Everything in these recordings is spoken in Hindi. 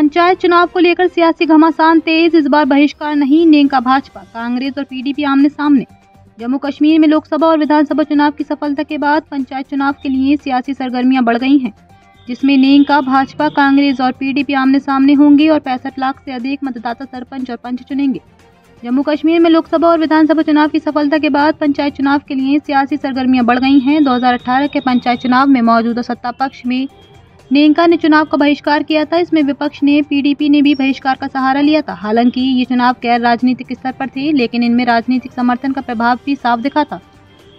पंचायत चुनाव को लेकर सियासी घमासान तेज, इस बार बहिष्कार नहीं, नेंका भाजपा, कांग्रेस और पीडीपी आमने सामने। जम्मू कश्मीर में लोकसभा और विधानसभा चुनाव की सफलता के बाद पंचायत चुनाव के लिए सियासी सरगर्मियां बढ़ गई हैं, जिसमें नेंका भाजपा, कांग्रेस और पीडीपी आमने सामने होंगे और 65 लाख से अधिक मतदाता सरपंच और पंच चुनेंगे। जम्मू कश्मीर में लोकसभा और विधानसभा चुनाव की सफलता के बाद पंचायत चुनाव के लिए सियासी सरगर्मियां बढ़ गई हैं। 2018 के पंचायत चुनाव में मौजूदा सत्ता पक्ष में नेंका ने चुनाव का बहिष्कार किया था। इसमें विपक्ष ने, पीडीपी ने भी बहिष्कार का सहारा लिया था। हालांकि ये चुनाव गैर राजनीतिक स्तर पर थे, लेकिन इनमें राजनीतिक समर्थन का प्रभाव भी साफ दिखा था।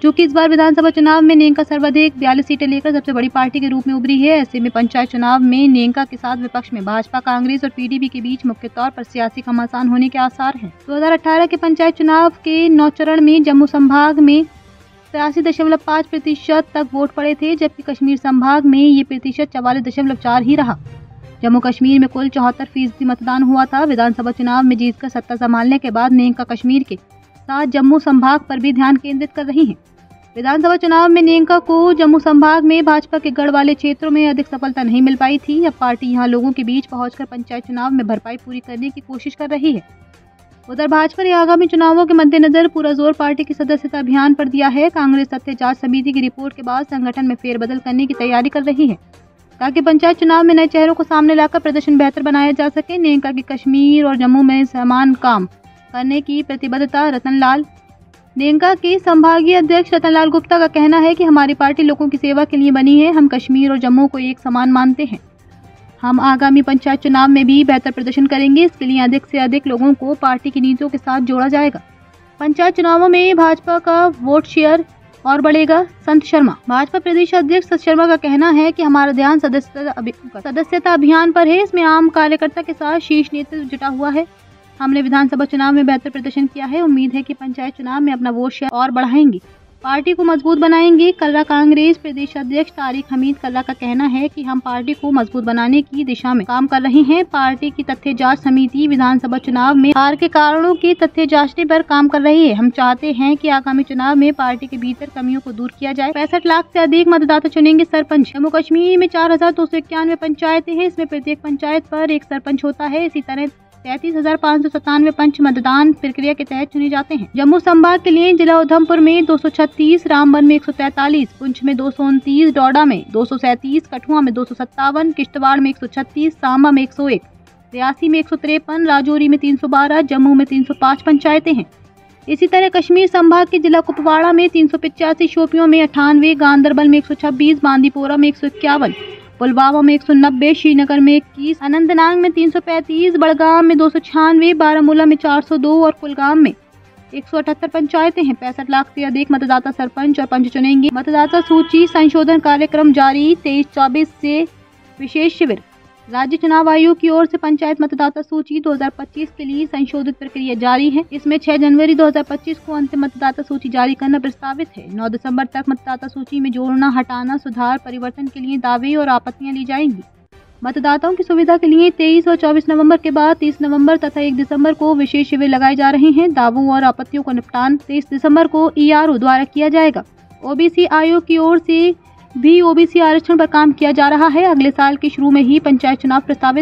चूंकि इस बार विधानसभा चुनाव में नेंका सर्वाधिक 42 सीटें लेकर सबसे बड़ी पार्टी के रूप में उभरी है, ऐसे में पंचायत चुनाव में नेंका के साथ विपक्ष में भाजपा, कांग्रेस और पीडीपी के बीच मुख्य तौर पर सियासी घमासान होने के आसार हैं। 2018 के पंचायत चुनाव के 9 चरण में जम्मू संभाग में 83.5% तक वोट पड़े थे, जबकि कश्मीर संभाग में ये प्रतिशत 44.4 ही रहा। जम्मू कश्मीर में कुल 74% मतदान हुआ था। विधानसभा चुनाव में जीतकर सत्ता संभालने के बाद नेंका कश्मीर के साथ जम्मू संभाग पर भी ध्यान केंद्रित कर रही हैं। विधानसभा चुनाव में नेंका को जम्मू संभाग में भाजपा के गढ़ वाले क्षेत्रों में अधिक सफलता नहीं मिल पाई थी। अब पार्टी यहां लोगों के बीच पहुंचकर पंचायत चुनाव में भरपाई पूरी करने की कोशिश कर रही है। उधर भाजपा ने आगामी चुनावों के मद्देनजर पूरा जोर पार्टी की सदस्यता अभियान पर दिया है। कांग्रेस तथ्य जांच समिति की रिपोर्ट के बाद संगठन में फेरबदल करने की तैयारी कर रही है, ताकि पंचायत चुनाव में नए चेहरों को सामने लाकर प्रदर्शन बेहतर बनाया जा सके। नेंका की कश्मीर और जम्मू में समान काम करने की प्रतिबद्धता। रतनलाल नेंका के संभागीय अध्यक्ष रतनलाल गुप्ता का कहना है कि हमारी पार्टी लोगों की सेवा के लिए बनी है। हम कश्मीर और जम्मू को एक समान मानते हैं। हम आगामी पंचायत चुनाव में भी बेहतर प्रदर्शन करेंगे। इसके लिए अधिक से अधिक लोगों को पार्टी की नीतियों के साथ जोड़ा जाएगा। पंचायत चुनावों में भाजपा का वोट शेयर और बढ़ेगा। संत शर्मा भाजपा प्रदेश अध्यक्ष संत शर्मा का कहना है कि हमारा ध्यान सदस्यता अभियान पर है। इसमें आम कार्यकर्ता के साथ शीर्ष नेतृत्व जुटा हुआ है। हमने विधानसभा चुनाव में बेहतर प्रदर्शन किया है। उम्मीद है कि पंचायत चुनाव में अपना वोट शेयर और बढ़ाएंगे, पार्टी को मजबूत बनाएंगे। कल्ला कांग्रेस प्रदेश अध्यक्ष तारिक हमीद कल्ला का कहना है कि हम पार्टी को मजबूत बनाने की दिशा में काम कर रहे हैं। पार्टी की तथ्य जांच समिति विधानसभा चुनाव में हार के कारणों की तथ्य जांचने पर काम कर रही है। हम चाहते हैं कि आगामी चुनाव में पार्टी के भीतर कमियों को दूर किया जाए। 65 लाख से अधिक मतदाता चुनेंगे सरपंच। जम्मू कश्मीर में 4291 पंचायतें हैं। इसमें प्रत्येक पंचायत पर एक सरपंच होता है। इसी तरह 33,597 पंच मतदान प्रक्रिया के तहत चुने जाते हैं। जम्मू संभाग के लिए जिला उधमपुर में 236, रामबन में 143, पुंछ में 229, डोडा में 237, कठुआ में 257, किश्तवाड़ में 136, सांबा में 101, रियासी में 153, राजौरी में 312, जम्मू में 305 पंचायतें हैं। इसी तरह कश्मीर संभाग के जिला कुपवाड़ा में 385, शोपियों में 98, गांदरबल में 126, बांदीपोरा में 151, पुलवामा में 190, श्रीनगर में 21, अनंतनाग में 335, बड़गाम में 296, बारामूला में 402 और कुलगाम में 178 पंचायतें हैं। 65 लाख से अधिक मतदाता सरपंच और पंच चुनेंगे। मतदाता सूची संशोधन कार्यक्रम जारी। 23-24 से विशेष शिविर। राज्य चुनाव आयोग की ओर से पंचायत मतदाता सूची 2025 के लिए संशोधित प्रक्रिया जारी है। इसमें 6 जनवरी 2025 को अंतिम मतदाता सूची जारी करना प्रस्तावित है। 9 दिसंबर तक मतदाता सूची में जोड़ना, हटाना, सुधार, परिवर्तन के लिए दावे और आपत्तियां ली जाएंगी। मतदाताओं की सुविधा के लिए 23 और 24 नवंबर के बाद 30 नवंबर तथा 1 दिसंबर को विशेष शिविर लगाए जा रहे हैं। दावों और आपत्तियों का निपटान 23 दिसंबर को ERO द्वारा किया जाएगा। ओबीसी आयोग की ओर से भी ओबीसी आरक्षण पर काम किया जा रहा है। अगले साल के शुरू में ही पंचायत चुनाव प्रस्तावित है।